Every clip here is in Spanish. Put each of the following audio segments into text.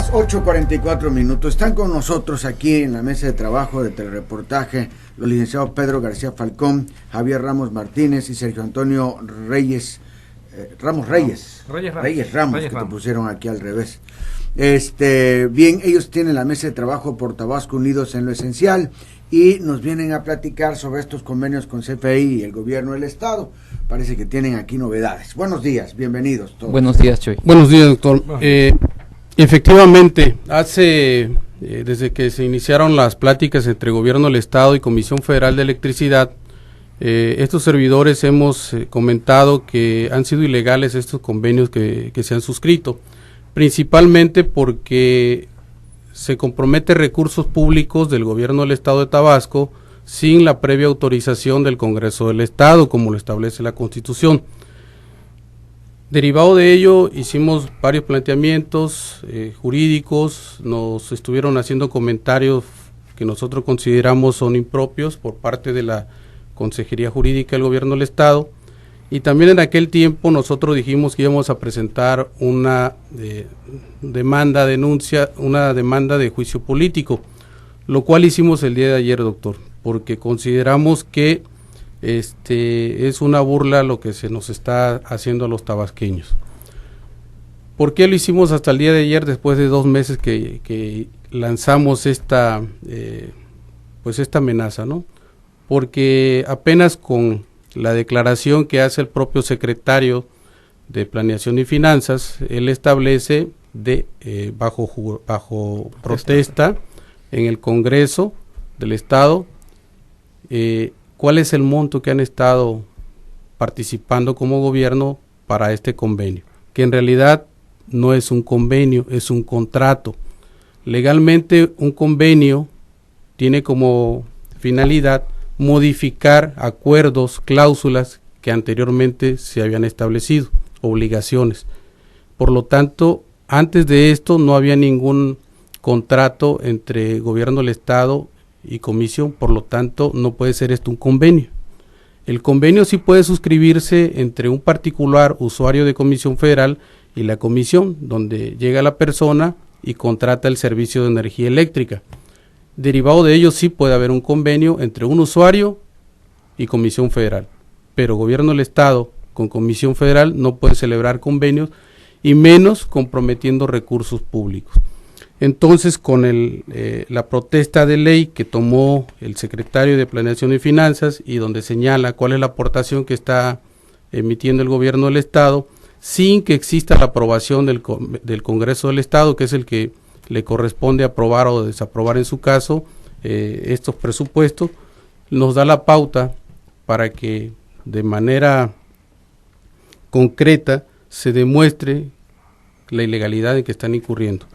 las 8:44. Están con nosotros aquí en la mesa de trabajo de Telereportaje los licenciados Pedro García Falcón, Javier Ramos Martínez y Sergio Antonio Reyes Ramos, que te pusieron aquí al revés. Bien, ellos tienen la mesa de trabajo por Tabasco Unidos en lo Esencial y nos vienen a platicar sobre estos convenios con CFE y el gobierno del estado. Parece que tienen aquí novedades. Buenos días, bienvenidos todos. Buenos días, Chuy. Buenos días, doctor. Efectivamente, desde que se iniciaron las pláticas entre Gobierno del Estado y Comisión Federal de Electricidad, estos servidores hemos comentado que han sido ilegales estos convenios que se han suscrito, principalmente porque se compromete recursos públicos del Gobierno del Estado de Tabasco sin la previa autorización del Congreso del Estado, como lo establece la Constitución. Derivado de ello, hicimos varios planteamientos jurídicos, nos estuvieron haciendo comentarios que nosotros consideramos son impropios por parte de la Consejería Jurídica del Gobierno del Estado, y también en aquel tiempo nosotros dijimos que íbamos a presentar una demanda de juicio político, lo cual hicimos el día de ayer, doctor, porque consideramos que es una burla lo que se nos está haciendo a los tabasqueños. ¿Por qué lo hicimos hasta el día de ayer, después de 2 meses que lanzamos esta amenaza, ¿no? Porque apenas con la declaración que hace el propio secretario de Planeación y Finanzas, él establece bajo protesta en el Congreso del Estado, cuál es el monto que han estado participando como gobierno para este convenio, que en realidad no es un convenio, es un contrato. Legalmente un convenio tiene como finalidad modificar acuerdos, cláusulas que anteriormente se habían establecido, obligaciones. Por lo tanto, antes de esto no había ningún contrato entre gobierno del Estado y comisión, por lo tanto no puede ser esto un convenio. El convenio sí puede suscribirse entre un particular usuario de Comisión Federal y la comisión, donde llega la persona y contrata el servicio de energía eléctrica. Derivado de ello sí puede haber un convenio entre un usuario y Comisión Federal, pero gobierno del Estado con Comisión Federal no puede celebrar convenios y menos comprometiendo recursos públicos. Entonces, con la protesta de ley que tomó el secretario de Planeación y Finanzas y donde señala cuál es la aportación que está emitiendo el gobierno del Estado, sin que exista la aprobación del Congreso del Estado, que es el que le corresponde aprobar o desaprobar en su caso estos presupuestos, nos da la pauta para que de manera concreta se demuestre la ilegalidad en que están incurriendo.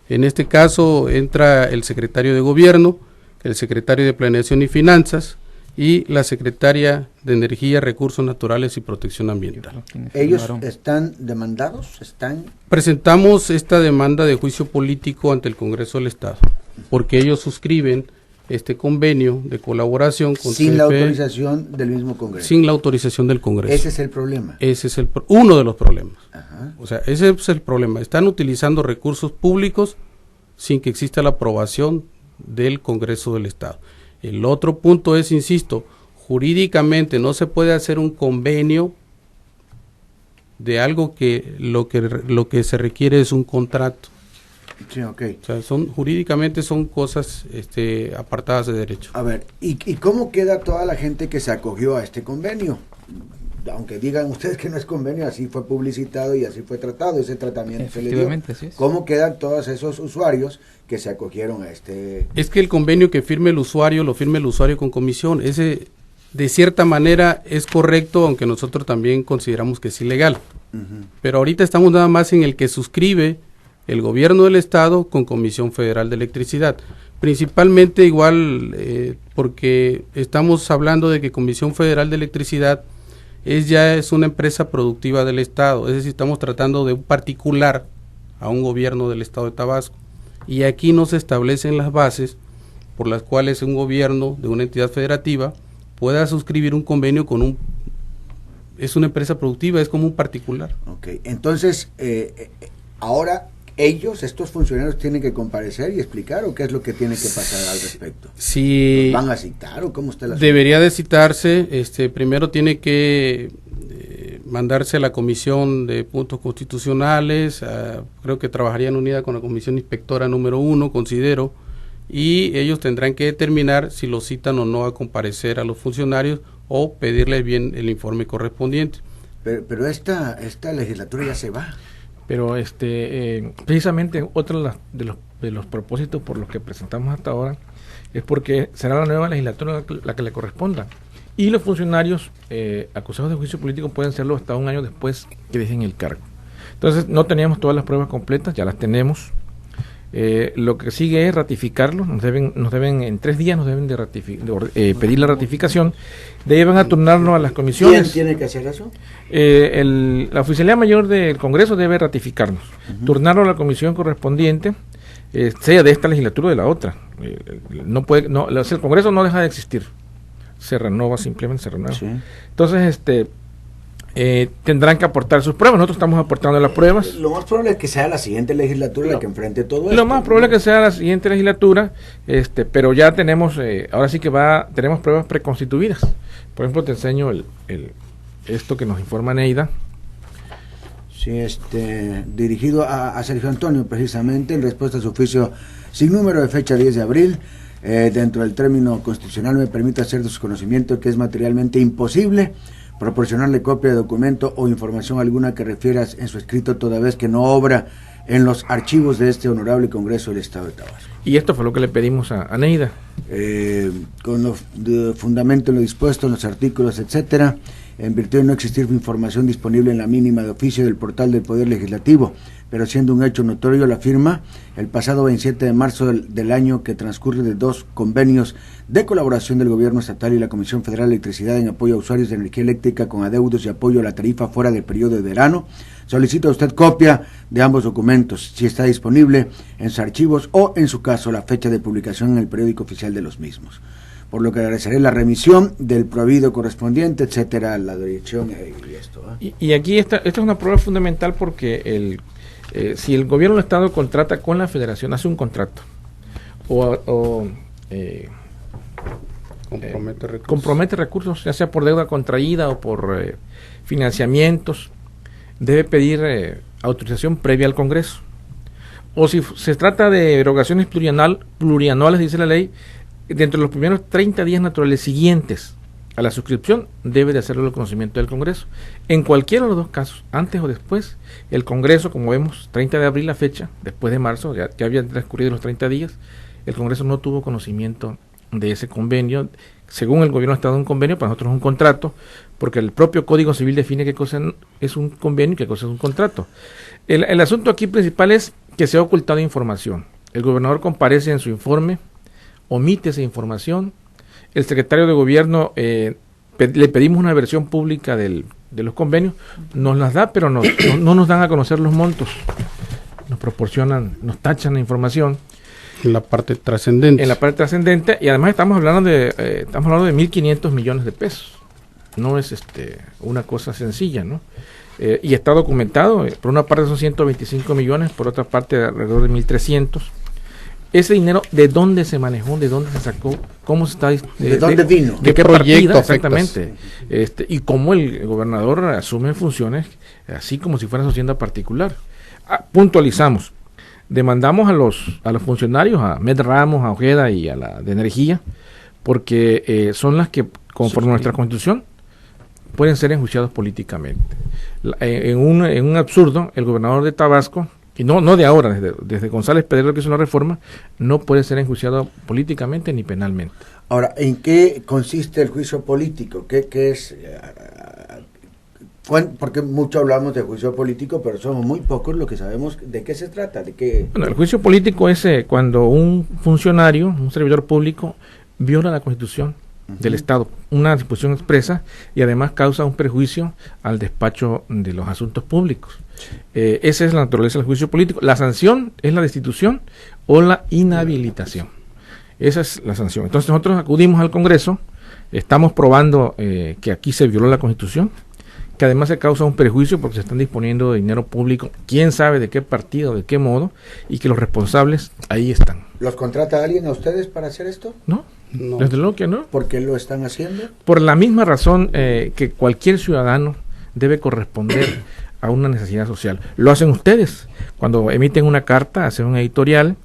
En este caso entra el secretario de Gobierno, el secretario de Planeación y Finanzas y la secretaria de Energía, Recursos Naturales y Protección Ambiental. ¿Ellos están demandados? Presentamos esta demanda de juicio político ante el Congreso del Estado, porque ellos suscriben este convenio de colaboración con sin la autorización del mismo Congreso. Sin la autorización del Congreso. Ese es el problema. Ese es uno de los problemas. Ajá. O sea, ese es el problema. Están utilizando recursos públicos sin que exista la aprobación del Congreso del Estado. El otro punto es, insisto, jurídicamente no se puede hacer un convenio de algo que lo que se requiere es un contrato. Sí, okay. O sea, jurídicamente son cosas apartadas de derecho. A ver, ¿y cómo queda toda la gente que se acogió a este convenio? Aunque digan ustedes que no es convenio, así fue publicitado y así fue tratado, ese tratamiento se le dio. Así es. ¿Cómo quedan todos esos usuarios que se acogieron a este? Es que el convenio que firme el usuario, lo firme el usuario con comisión. Ese, de cierta manera, es correcto, aunque nosotros también consideramos que es ilegal. Uh-huh. Pero ahorita estamos nada más en el que suscribe el gobierno del Estado con Comisión Federal de Electricidad. Principalmente igual porque estamos hablando de que Comisión Federal de Electricidad es una empresa productiva del Estado, es decir, estamos tratando de un particular a un gobierno del Estado de Tabasco, y aquí no se establecen las bases por las cuales un gobierno de una entidad federativa pueda suscribir un convenio con es una empresa productiva, es como un particular. Ok, entonces, ahora estos funcionarios, tienen que comparecer y explicar o qué es lo que tiene que pasar al respecto. Si ¿Van a citar o cómo está la debería de citarse, primero tiene que mandarse a la Comisión de Puntos Constitucionales, creo que trabajarían unida con la Comisión Inspectora número 1, considero, y ellos tendrán que determinar si lo citan o no a comparecer a los funcionarios o pedirles bien el informe correspondiente. Pero esta legislatura ya se va. Pero precisamente otro de los propósitos por los que presentamos hasta ahora es porque será la nueva legislatura la que le corresponda. Y los funcionarios acusados de juicio político pueden serlo hasta un año después que dejen el cargo. Entonces no teníamos todas las pruebas completas, ya las tenemos. Lo que sigue es ratificarlo. Nos deben en 3 días nos deben de pedir la ratificación. De ahí van a turnarnos a las comisiones. ¿Quién tiene que hacer eso? La Oficialía Mayor del Congreso debe ratificarnos, turnarlo a la comisión correspondiente, sea de esta legislatura o de la otra. El Congreso no deja de existir, se renova, simplemente se renueva. Sí. Entonces, tendrán que aportar sus pruebas. Nosotros estamos aportando las pruebas. Lo más probable es que sea la siguiente legislatura la que enfrente todo esto. Lo más probable es que sea la siguiente legislatura, pero ya tenemos, ahora sí que tenemos pruebas preconstituidas. Por ejemplo, te enseño esto que nos informa Neida. Sí, dirigido a Sergio Antonio, precisamente, en respuesta a su oficio sin número de fecha 10 de abril, dentro del término constitucional me permite hacer de su conocimiento que es materialmente imposible proporcionarle copia de documento o información alguna que refieras en su escrito, toda vez que no obra en los archivos de este honorable Congreso del Estado de Tabasco. Y esto fue lo que le pedimos a Neida. Con fundamento en lo dispuesto en los artículos, etcétera, en virtud de no existir información disponible en la mínima de oficio del portal del Poder Legislativo, pero siendo un hecho notorio la firma, el pasado 27 de marzo del año que transcurre de 2 convenios de colaboración del Gobierno Estatal y la Comisión Federal de Electricidad en apoyo a usuarios de energía eléctrica con adeudos y apoyo a la tarifa fuera del periodo de verano. Solicita usted copia de ambos documentos, si está disponible en sus archivos o, en su caso, la fecha de publicación en el periódico oficial de los mismos. Por lo que agradeceré la remisión del proveído correspondiente, etcétera, la dirección y esto. Y aquí esta es una prueba fundamental porque si el gobierno del Estado contrata con la Federación, hace un contrato compromete recursos, ya sea por deuda contraída o por financiamientos, debe pedir autorización previa al Congreso. O si se trata de erogaciones plurianuales, dice la ley, dentro de los primeros 30 días naturales siguientes a la suscripción, debe de hacerlo el conocimiento del Congreso. En cualquiera de los 2 casos, antes o después, el Congreso, como vemos, 30 de abril la fecha, después de marzo, ya habían transcurrido los 30 días, el Congreso no tuvo conocimiento de ese convenio. Según el gobierno ha estado un convenio, para nosotros es un contrato, porque el propio Código Civil define qué cosa es un convenio y qué cosa es un contrato. El asunto aquí principal es que se ha ocultado información. El gobernador comparece en su informe, omite esa información. El secretario de gobierno le pedimos una versión pública de los convenios, nos las da, pero no nos dan a conocer los montos. Nos proporcionan, nos tachan la información. En la parte trascendente. En la parte trascendente, y además estamos hablando de 1.500 millones de pesos. No es una cosa sencilla, ¿no? Y está documentado, por una parte son 125 millones, por otra parte alrededor de 1.300. Ese dinero, ¿de dónde se manejó? ¿De dónde se sacó? ¿Cómo se está? ¿De dónde vino? ¿De qué proyecto? Exactamente. Y cómo el gobernador asume funciones, así como si fuera su hacienda particular. Puntualizamos. Demandamos a los funcionarios, a Med Ramos, a Ojeda y a la de Energía, porque son las que, conforme a nuestra Constitución, pueden ser enjuiciados políticamente. En un absurdo, el gobernador de Tabasco, y no de ahora, desde González Pedrero, que hizo una reforma, no puede ser enjuiciado políticamente ni penalmente. Ahora, ¿en qué consiste el juicio político? ¿Qué es? Porque mucho hablamos de juicio político, pero somos muy pocos los que sabemos de qué se trata. Bueno, el juicio político es cuando un funcionario, un servidor público, viola la Constitución del Estado, una disposición expresa, y además causa un perjuicio al despacho de los asuntos públicos. Esa es la naturaleza del juicio político. La sanción es la destitución o la inhabilitación. Esa es la sanción. Entonces nosotros acudimos al Congreso, estamos probando que aquí se violó la Constitución, que además se causa un perjuicio porque se están disponiendo de dinero público, quién sabe de qué partido, de qué modo, y que los responsables ahí están. ¿Los contrata alguien a ustedes para hacer esto? No, desde luego que no. ¿Por qué lo están haciendo? Por la misma razón que cualquier ciudadano debe corresponder a una necesidad social. Lo hacen ustedes. Cuando emiten una carta, hacen un editorial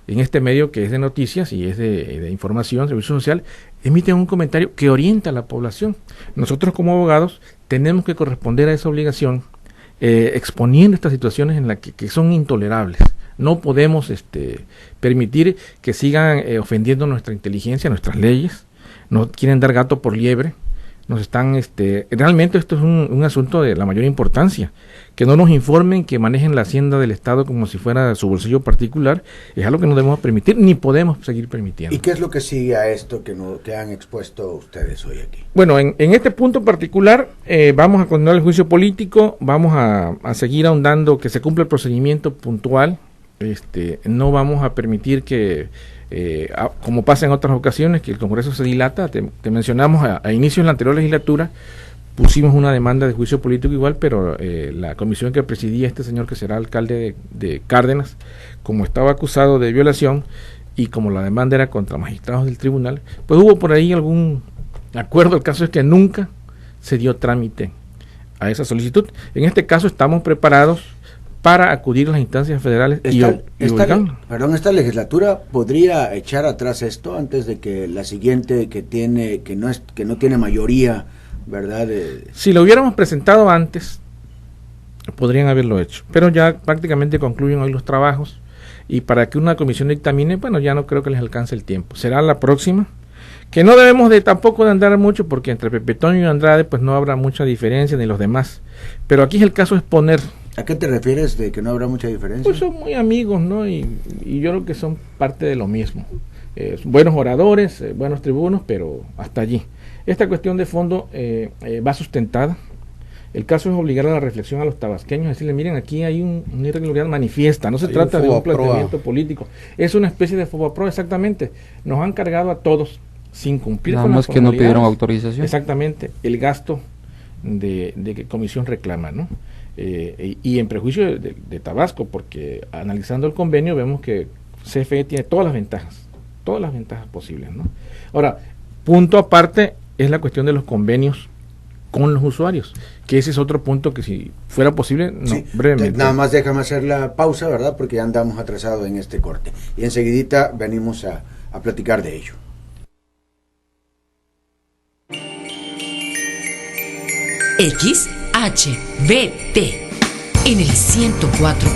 en este medio que es de noticias y es de información, servicio social, emiten un comentario que orienta a la población. Nosotros como abogados tenemos que corresponder a esa obligación exponiendo estas situaciones en las que son intolerables. No podemos permitir que sigan ofendiendo nuestra inteligencia, nuestras leyes. No quieren dar gato por liebre. Nos están, realmente esto es un asunto de la mayor importancia. Que no nos informen, que manejen la hacienda del Estado como si fuera su bolsillo particular, es algo que no debemos permitir, ni podemos seguir permitiendo. ¿Y qué es lo que sigue a esto que han expuesto ustedes hoy aquí? Bueno, en este punto particular vamos a continuar el juicio político, vamos a seguir ahondando que se cumpla el procedimiento puntual, no vamos a permitir que como pasa en otras ocasiones, que el Congreso se dilata. Te mencionamos a inicios de la anterior legislatura, pusimos una demanda de juicio político igual, pero la comisión que presidía este señor que será alcalde de Cárdenas, como estaba acusado de violación y como la demanda era contra magistrados del tribunal, pues hubo por ahí algún acuerdo. El caso es que nunca se dio trámite a esa solicitud. En este caso estamos preparados para acudir a las instancias federales esta legislatura podría echar atrás esto antes de que la siguiente que no tiene mayoría, ¿verdad? Si lo hubiéramos presentado antes, podrían haberlo hecho, pero ya prácticamente concluyen hoy los trabajos y para que una comisión dictamine, bueno, ya no creo que les alcance el tiempo. Será la próxima, que no debemos tampoco de andar mucho porque entre Pepe Toño y Andrade pues no habrá mucha diferencia ni los demás, pero aquí el caso es poner. ¿A qué te refieres de que no habrá mucha diferencia? Pues son muy amigos, ¿no? Y yo creo que son parte de lo mismo. Buenos oradores, buenos tribunos, pero hasta allí. Esta cuestión de fondo va sustentada. El caso es obligar a la reflexión a los tabasqueños, decirle, miren, aquí hay una irregularidad manifiesta, no se trata de un planteamiento político. Es una especie de FOBAPROA, exactamente. Nos han cargado a todos sin cumplir con las formalidades. Nada más que no pidieron autorización. Exactamente, el gasto de que comisión reclama, ¿no? Y en prejuicio de Tabasco, porque analizando el convenio vemos que CFE tiene todas las ventajas posibles, ¿no? Ahora, punto aparte es la cuestión de los convenios con los usuarios, que ese es otro punto que si fuera posible, brevemente. Nada más déjame hacer la pausa, ¿verdad? Porque ya andamos atrasados en este corte. Y enseguidita venimos a platicar de ello. XHBT en el 104.